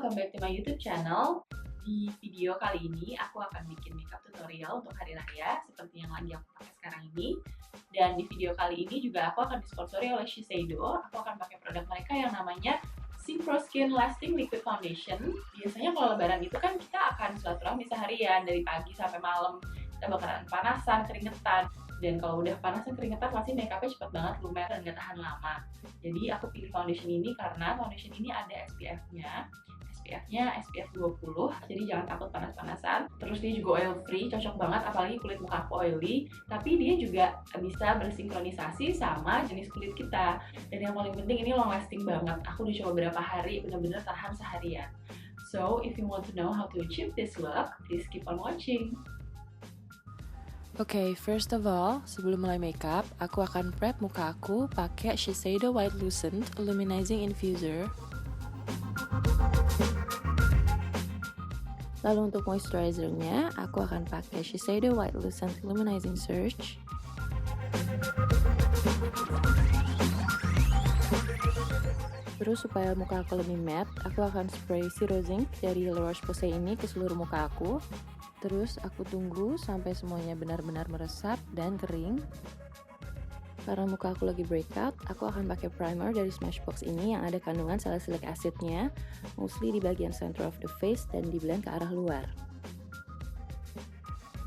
welcome back to my YouTube channel. Di video kali ini aku akan bikin makeup tutorial untuk hari raya seperti yang lagi aku pakai sekarang ini. Dan di video kali ini juga aku akan disponsori oleh Shiseido. Aku akan pakai produk mereka yang namanya Synchro Skin Lasting Liquid Foundation. Biasanya kalau lebaran itu kan kita akan silaturahmi seharian dari pagi sampai malam. Kita bakalan panasan, keringetan. Dan kalau udah panas dan keringetan pasti makeupnya cepet banget lumer dan gak tahan lama. Jadi aku pilih foundation ini karena foundation ini ada SPF-nya. SPF-nya SPF 20, jadi jangan takut panas-panasan. Terus dia juga oil free, cocok banget apalagi kulit muka aku oily. Tapi dia juga bisa bersinkronisasi sama jenis kulit kita. Dan yang paling penting ini long lasting banget. Aku udah coba berapa hari, bener-bener tahan seharian. So, if you want to know how to achieve this look, please keep on watching. Oke, first of all, sebelum mulai makeup, aku akan prep muka aku pakai Shiseido White Lucent Illuminizing Infuser. Lalu untuk moisturizer-nya, aku akan pakai Shiseido White Lucent Illuminizing Surge. Terus supaya muka aku lebih matte, aku akan spray Zero Zinc dari La Roche-Posay ini ke seluruh muka aku. Terus aku tunggu sampai semuanya benar-benar meresap dan kering. Karena muka aku lagi breakout, aku akan pakai primer dari Smashbox ini yang ada kandungan salicylic acid-nya, mostly di bagian center of the face dan di blend ke arah luar.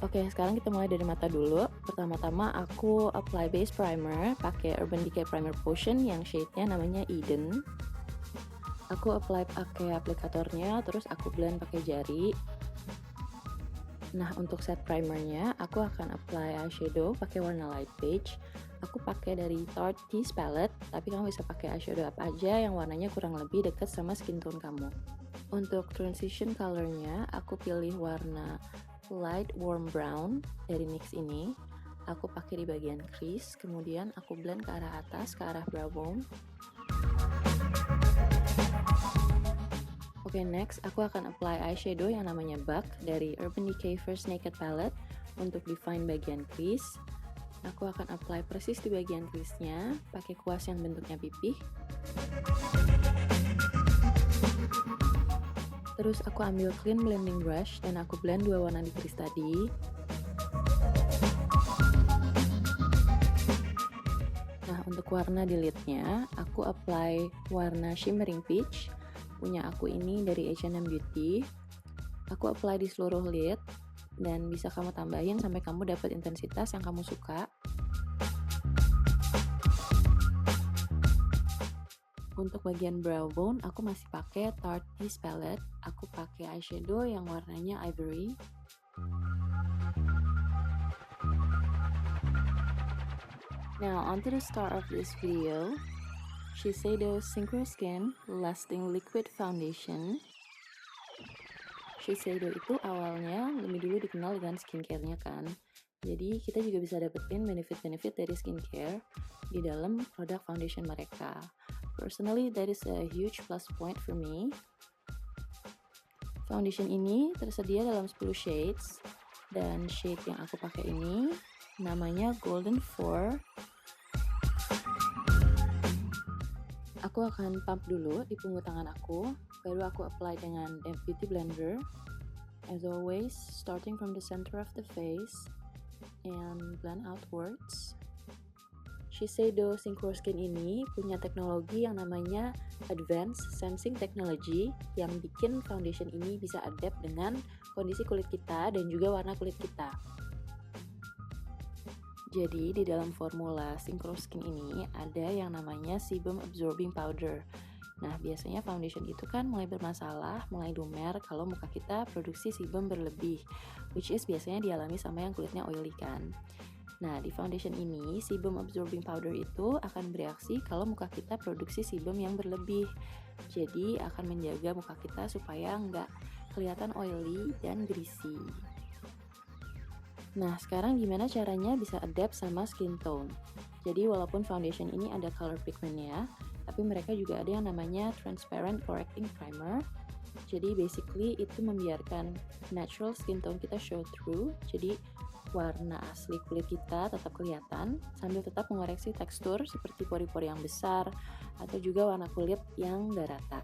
Oke, sekarang kita mulai dari mata dulu. Pertama-tama aku apply base primer pakai Urban Decay Primer Potion yang shade-nya namanya Eden. Aku apply pakai aplikatornya, terus aku blend pakai jari. Nah, untuk set primernya, aku akan apply eyeshadow pakai warna light beige. Aku pakai dari Tarte Tease Palette, tapi kamu bisa pakai eyeshadow apa aja yang warnanya kurang lebih dekat sama skin tone kamu. Untuk transition colornya, aku pilih warna light warm brown dari NYX ini. Aku pakai di bagian crease, kemudian aku blend ke arah atas, ke arah brow bone. Oke, next aku akan apply eyeshadow yang namanya Buck dari Urban Decay First Naked Palette untuk define bagian crease. Aku akan apply persis di bagian crease-nya pakai kuas yang bentuknya pipih. Terus aku ambil clean blending brush dan aku blend dua warna di crease tadi. Nah, untuk warna di lid-nya, aku apply warna shimmering peach. Punya aku ini dari H&M Beauty. Aku apply di seluruh lid dan bisa kamu tambahin sampai kamu dapat intensitas yang kamu suka. Untuk bagian brow bone, aku masih pakai Tarte Tease Palette. Aku pakai eyeshadow yang warnanya ivory. Now, onto the star of this video. Shiseido Synchro Skin Lasting Liquid Foundation. Shiseido itu awalnya lebih dulu dikenal dengan skincare-nya kan. Jadi kita juga bisa dapetin benefit-benefit dari skincare di dalam produk foundation mereka. Personally, that is a huge plus point for me. Foundation ini tersedia dalam 10 shades dan shade yang aku pakai ini namanya Golden 4. Aku akan pump dulu di punggung tangan aku, baru aku apply dengan damp beauty blender. As always, starting from the center of the face and blend outwards. Shiseido Synchro Skin ini punya teknologi yang namanya Advanced Sensing Technology yang bikin foundation ini bisa adapt dengan kondisi kulit kita dan juga warna kulit kita. Jadi di dalam formula Synchro Skin ini ada yang namanya sebum absorbing powder. Nah, biasanya foundation itu kan mulai bermasalah, mulai lumer kalau muka kita produksi sebum berlebih, which is biasanya dialami sama yang kulitnya oily kan. Nah, di foundation ini sebum absorbing powder itu akan bereaksi kalau muka kita produksi sebum yang berlebih. Jadi akan menjaga muka kita supaya nggak kelihatan oily dan greasy. Nah, sekarang gimana caranya bisa adapt sama skin tone? Jadi walaupun foundation ini ada color pigmentnya, tapi mereka juga ada yang namanya transparent correcting primer. Jadi basically itu membiarkan natural skin tone kita show through. Jadi warna asli kulit kita tetap kelihatan sambil tetap mengoreksi tekstur seperti pori-pori yang besar atau juga warna kulit yang gak rata.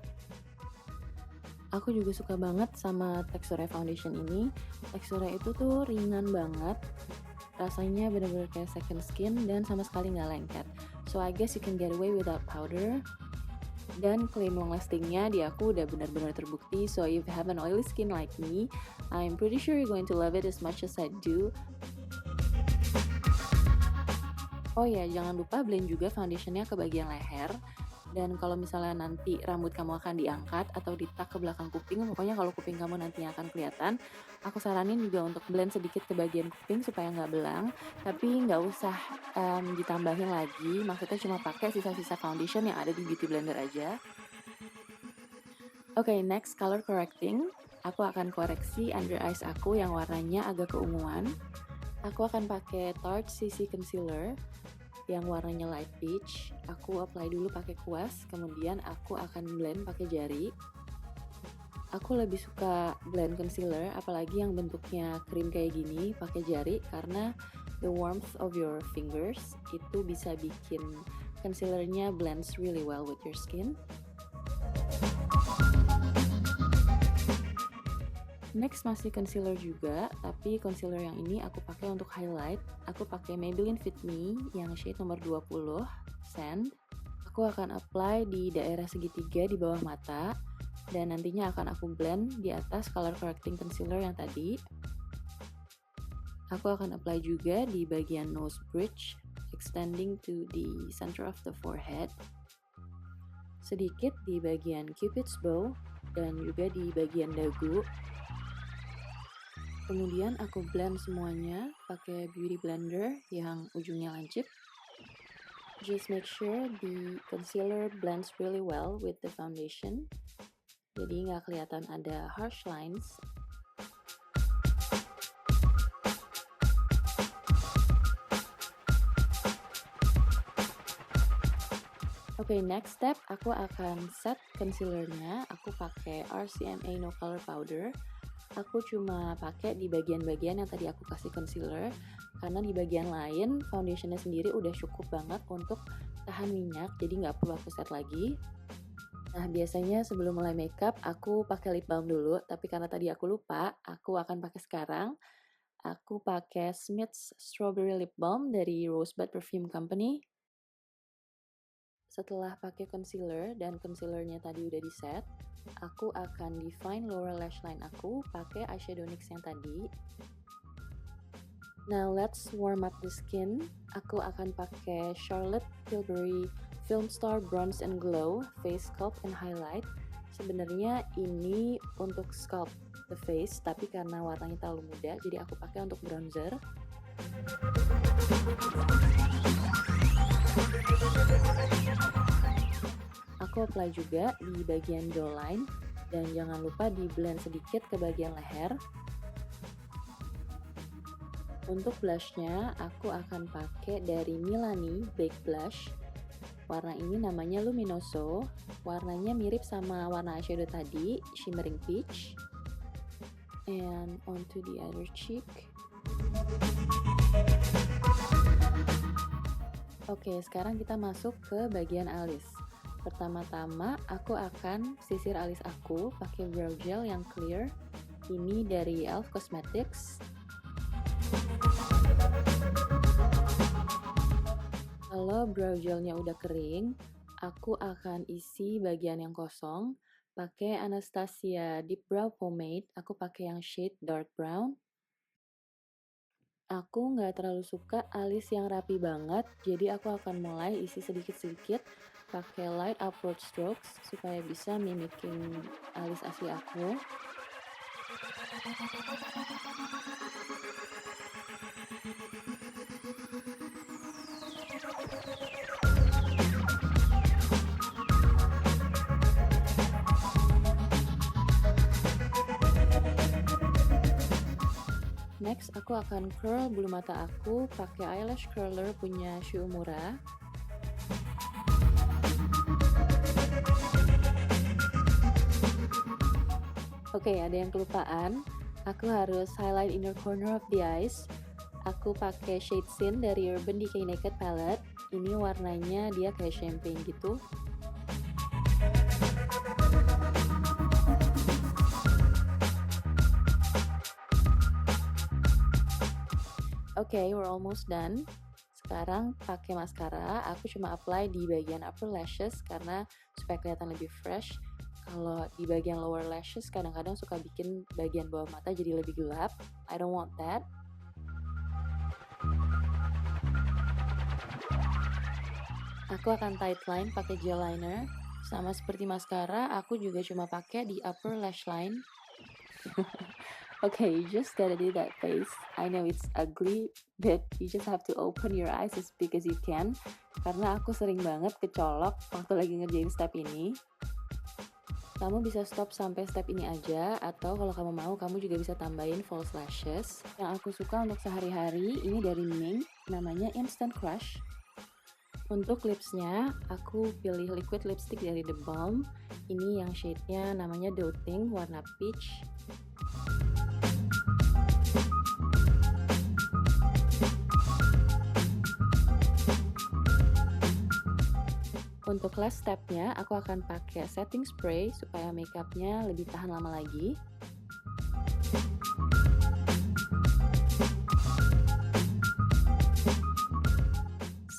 Aku juga suka banget sama teksturnya foundation ini. Teksturnya itu tuh ringan banget. Rasanya bener-bener kayak second skin dan sama sekali nggak lengket. So I guess you can get away without powder. Dan claim long lastingnya di aku udah benar-benar terbukti. So if you have an oily skin like me, I'm pretty sure you're going to love it as much as I do. Oh ya, jangan lupa blend juga foundationnya ke bagian leher. Dan kalau misalnya nanti rambut kamu akan diangkat atau ditak ke belakang kuping, pokoknya kalau kuping kamu nantinya akan kelihatan, aku saranin juga untuk blend sedikit ke bagian kuping supaya nggak belang, tapi nggak usah ditambahin lagi, maksudnya cuma pakai sisa-sisa foundation yang ada di beauty blender aja. Oke, next color correcting. Aku akan koreksi under eyes aku yang warnanya agak keunguan. Aku akan pakai Tarte CC Concealer yang warnanya light peach. Aku apply dulu pakai kuas, kemudian aku akan blend pakai jari. Aku lebih suka blend concealer, apalagi yang bentuknya krim kayak gini, pakai jari, karena the warmth of your fingers itu bisa bikin concealernya blends really well with your skin. Next masih concealer juga, tapi concealer yang ini aku pakai untuk highlight. Aku pakai Maybelline Fit Me yang shade nomor 20, Sand. Aku akan apply di daerah segitiga di bawah mata, dan nantinya akan aku blend di atas color correcting concealer yang tadi. Aku akan apply juga di bagian nose bridge, extending to the center of the forehead. Sedikit di bagian cupid's bow, dan juga di bagian dagu. Kemudian aku blend semuanya pakai beauty blender yang ujungnya lancip. Just make sure the concealer blends really well with the foundation. Jadi nggak kelihatan ada harsh lines. Oke, next step aku akan set concealernya. Aku pakai RCMA No Color Powder. Aku cuma pakai di bagian-bagian yang tadi aku kasih concealer, karena di bagian lain foundationnya sendiri udah cukup banget untuk tahan minyak, jadi nggak perlu aku set lagi. Nah, biasanya sebelum mulai makeup aku pakai lip balm dulu, tapi karena tadi aku lupa, aku akan pakai sekarang. Aku pakai Smith's Strawberry Lip Balm dari Rosebud Perfume Company. Setelah pakai concealer dan concealernya tadi udah di set, aku akan define lower lash line aku pakai eyeshadow NYX yang tadi. Now let's warm up the skin. Aku akan pakai Charlotte Tilbury Film Star Bronze and Glow Face Sculpt and Highlight. Sebenarnya ini untuk sculpt the face, tapi karena warnanya terlalu muda, jadi aku pakai untuk bronzer. Aku apply juga di bagian jawline, dan jangan lupa di blend sedikit ke bagian leher. Untuk blushnya, aku akan pakai dari Milani Baked Blush. Warna ini namanya Luminoso. Warnanya mirip sama warna eyeshadow tadi, Shimmering Peach. And onto the other cheek. Oke, sekarang kita masuk ke bagian alis. Pertama-tama, aku akan sisir alis aku pakai brow gel yang clear. Ini dari e.l.f. Cosmetics. Kalau brow gelnya udah kering, aku akan isi bagian yang kosong pakai Anastasia Deep Brow Pomade. Aku pakai yang shade dark brown. Aku nggak terlalu suka alis yang rapi banget, jadi aku akan mulai isi sedikit-sedikit pakai light upward strokes supaya bisa mimicking alis asli aku. Next, aku akan curl bulu mata aku pakai eyelash curler punya Shu Uemura. Oke, ada yang kelupaan. Aku harus highlight inner corner of the eyes. Aku pakai shade Sin dari Urban Decay Naked Palette. Ini warnanya dia kayak champagne gitu. Okay, we're almost done. Sekarang pakai maskara, aku cuma apply di bagian upper lashes karena supaya kelihatan lebih fresh. Kalau di bagian lower lashes kadang-kadang suka bikin bagian bawah mata jadi lebih gelap. I don't want that. Aku akan tight line pakai gel liner. Sama seperti maskara, aku juga cuma pakai di upper lash line. Okay, you just gotta do that face. I know it's ugly, but you just have to open your eyes as big as you can. Karena aku sering banget kecolok waktu lagi ngerjain step ini. Kamu bisa stop sampai step ini aja, atau kalau kamu mau, kamu juga bisa tambahin false lashes. Yang aku suka untuk sehari-hari, ini dari Mink, namanya Instant Crush. Untuk lipsnya, aku pilih liquid lipstick dari The Balm. Ini yang shade-nya namanya Doting, warna peach. Untuk last stepnya, aku akan pakai setting spray supaya makeupnya lebih tahan lama lagi.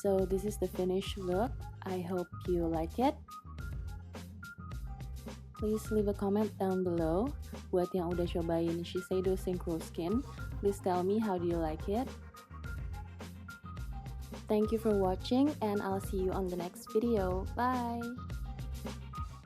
So this is the finished look. I hope you like it. Please leave a comment down below. Buat yang udah cobain Shiseido Synchro Skin, please tell me how do you like it. Thank you for watching and I'll see you on the next video. Bye!